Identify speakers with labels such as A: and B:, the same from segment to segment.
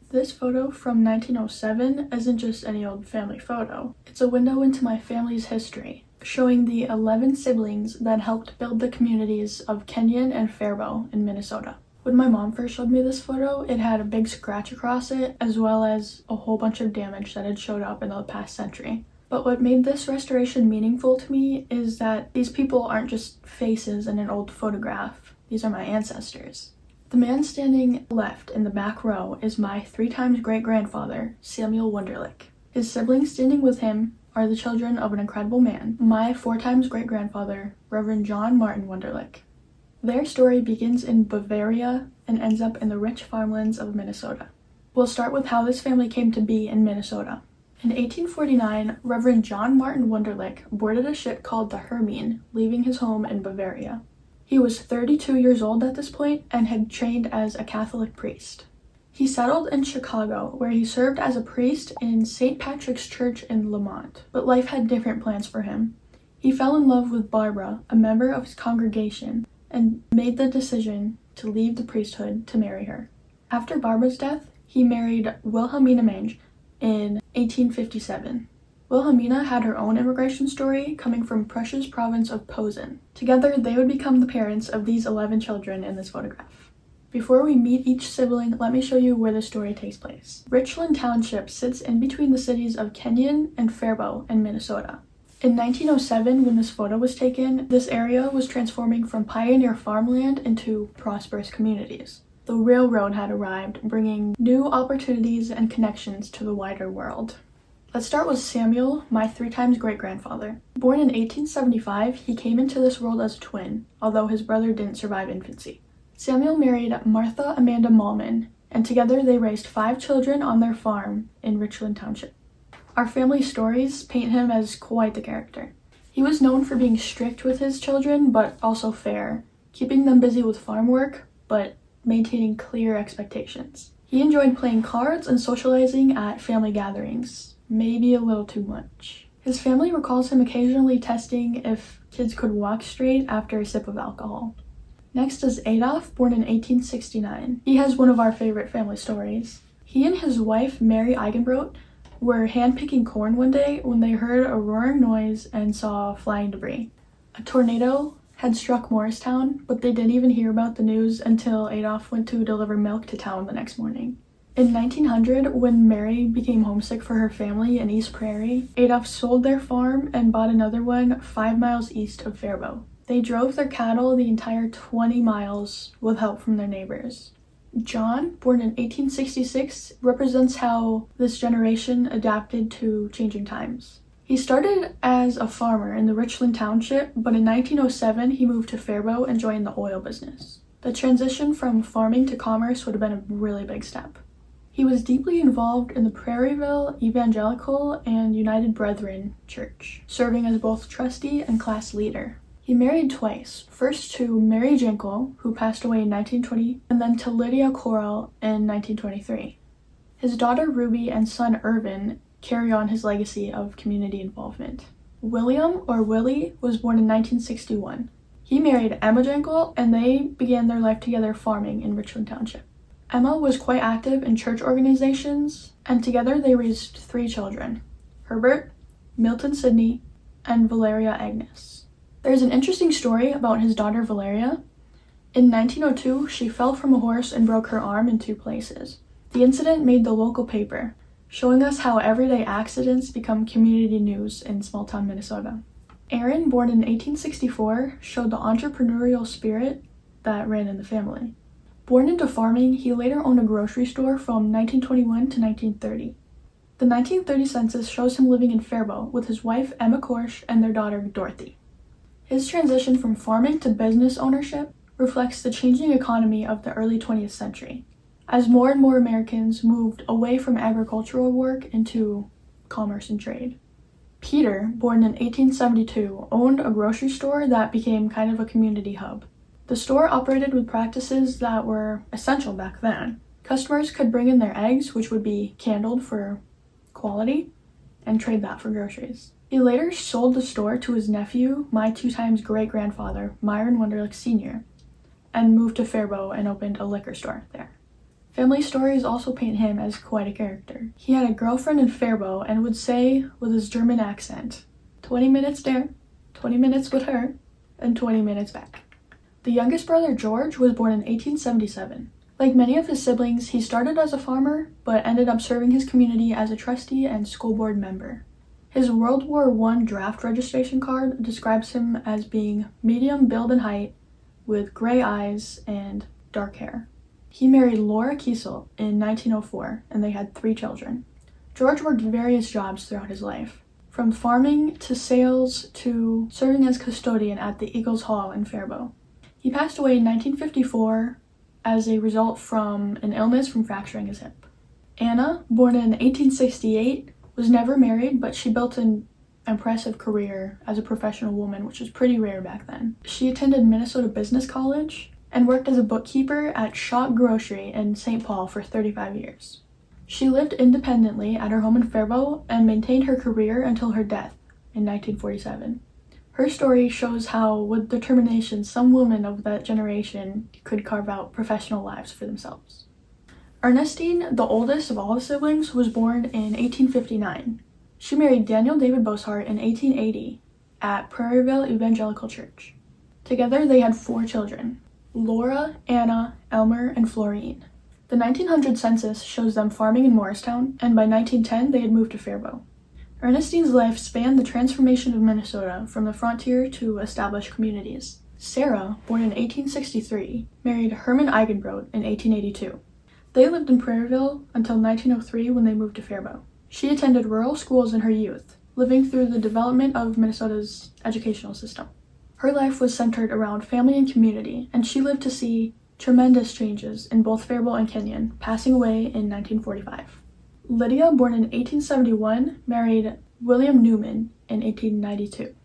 A: This photo from 1907 isn't just any old family photo. It's a window into my family's history, showing the 11 siblings that helped build the communities of Kenyon and Faribault in Minnesota. When my mom first showed me this photo, it had a big scratch across it, as well as a whole bunch of damage that had showed up in the past century. But what made this restoration meaningful to me is that these people aren't just faces in an old photograph. These are my ancestors. The man standing left in the back row is my 3 times great-grandfather, Samuel Wunderlich. His siblings standing with him are the children of an incredible man, my 4 times great-grandfather, Reverend John Martin Wunderlich. Their story begins in Bavaria and ends up in the rich farmlands of Minnesota. We'll start with how this family came to be in Minnesota. In 1849, Reverend John Martin Wunderlich boarded a ship called the Hermine, leaving his home in Bavaria. He was 32 years old at this point and had trained as a Catholic priest. He settled in Chicago, where he served as a priest in St. Patrick's Church in Lamont, but life had different plans for him. He fell in love with Barbara, a member of his congregation, and made the decision to leave the priesthood to marry her. After Barbara's death, he married Wilhelmina Menge in 1857. Wilhelmina had her own immigration story, coming from Prussia's province of Posen. Together, they would become the parents of these 11 children in this photograph. Before we meet each sibling, let me show you where the story takes place. Richland Township sits in between the cities of Kenyon and Faribault in Minnesota. In 1907, when this photo was taken, this area was transforming from pioneer farmland into prosperous communities. The railroad had arrived, bringing new opportunities and connections to the wider world. Let's start with Samuel, my 3 times great-grandfather. Born in 1875, he came into this world as a twin, although his brother didn't survive infancy. Samuel married Martha Amanda Mallman, and together they raised 5 children on their farm in Richland Township. Our family stories paint him as quite the character. He was known for being strict with his children, but also fair, keeping them busy with farm work, but maintaining clear expectations. He enjoyed playing cards and socializing at family gatherings, maybe a little too much. His family recalls him occasionally testing if kids could walk straight after a sip of alcohol. Next is Adolf, born in 1869. He has one of our favorite family stories. He and his wife, Mary Eigenbrot, were hand-picking corn one day when they heard a roaring noise and saw flying debris. A tornado had struck Morristown, but they didn't even hear about the news until Adolf went to deliver milk to town the next morning. In 1900, when Mary became homesick for her family in East Prairie, Adolf sold their farm and bought another one 5 miles east of Faribault. They drove their cattle the entire 20 miles with help from their neighbors. John, born in 1866, represents how this generation adapted to changing times. He started as a farmer in the Richland Township, but in 1907 he moved to Faribault and joined the oil business. The transition from farming to commerce would have been a really big step. He was deeply involved in the Prairieville Evangelical and United Brethren Church, serving as both trustee and class leader. He married twice, first to Mary Jinkle, who passed away in 1920, and then to Lydia Corral in 1923. His daughter Ruby and son Irvin carry on his legacy of community involvement. William, or Willie, was born in 1961. He married Emma Jinkle, and they began their life together farming in Richland Township. Emma was quite active in church organizations, and together they raised 3 children, Herbert, Milton Sidney, and Valeria Agnes. There's an interesting story about his daughter Valeria. In 1902, she fell from a horse and broke her arm in 2 places. The incident made the local paper, showing us how everyday accidents become community news in small-town Minnesota. Aaron, born in 1864, showed the entrepreneurial spirit that ran in the family. Born into farming, he later owned a grocery store from 1921 to 1930. The 1930 census shows him living in Faribault with his wife Emma Korsch and their daughter Dorothy. His transition from farming to business ownership reflects the changing economy of the early 20th century, as more and more Americans moved away from agricultural work into commerce and trade. Peter, born in 1872, owned a grocery store that became kind of a community hub. The store operated with practices that were essential back then. Customers could bring in their eggs, which would be candled for quality, and trade that for groceries. He later sold the store to his nephew, my 2 times great-grandfather, Myron Wunderlich Sr., and moved to Faribault and opened a liquor store there. Family stories also paint him as quite a character. He had a girlfriend in Faribault and would say with his German accent, 20 minutes there, 20 minutes with her, and 20 minutes back. The youngest brother, George, was born in 1877. Like many of his siblings, he started as a farmer, but ended up serving his community as a trustee and school board member. His World War I draft registration card describes him as being medium build and height, with gray eyes and dark hair. He married Laura Kiesel in 1904, and they had 3 children. George worked various jobs throughout his life, from farming to sales to serving as custodian at the Eagles Hall in Faribault. He passed away in 1954 as a result from an illness from fracturing his hip. Anna, born in 1868, was never married, but she built an impressive career as a professional woman, which was pretty rare back then. She attended Minnesota Business College and worked as a bookkeeper at Schott Grocery in St. Paul for 35 years. She lived independently at her home in Faribault and maintained her career until her death in 1947. Her story shows how, with determination, some women of that generation could carve out professional lives for themselves. Ernestine, the oldest of all the siblings, was born in 1859. She married Daniel David Boshart in 1880 at Prairieville Evangelical Church. Together they had 4 children, Laura, Anna, Elmer, and Florine. The 1900 census shows them farming in Morristown, and by 1910 they had moved to Faribault. Ernestine's life spanned the transformation of Minnesota from the frontier to established communities. Sarah, born in 1863, married Herman Eigenbrot in 1882. They lived in Prairieville until 1903 when they moved to Faribault. She attended rural schools in her youth, living through the development of Minnesota's educational system. Her life was centered around family and community, and she lived to see tremendous changes in both Faribault and Kenyon, passing away in 1945. Lydia, born in 1871, married William Newman in 1892.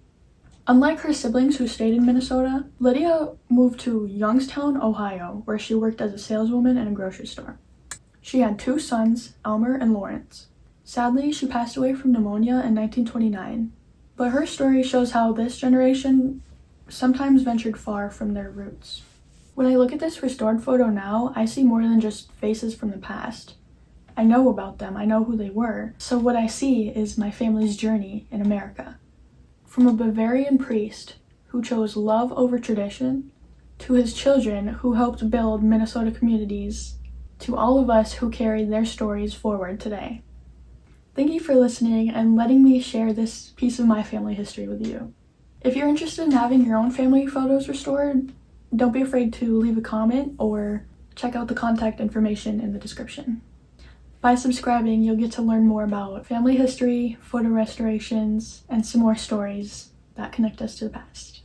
A: Unlike her siblings who stayed in Minnesota, Lydia moved to Youngstown, Ohio, where she worked as a saleswoman in a grocery store. She had 2 sons, Elmer and Lawrence. Sadly, she passed away from pneumonia in 1929, but her story shows how this generation sometimes ventured far from their roots. When I look at this restored photo now, I see more than just faces from the past. I know about them, I know who they were, so what I see is my family's journey in America. From a Bavarian priest who chose love over tradition, to his children who helped build Minnesota communities, to all of us who carry their stories forward today. Thank you for listening and letting me share this piece of my family history with you. If you're interested in having your own family photos restored, don't be afraid to leave a comment or check out the contact information in the description. By subscribing, you'll get to learn more about family history, photo restorations, and some more stories that connect us to the past.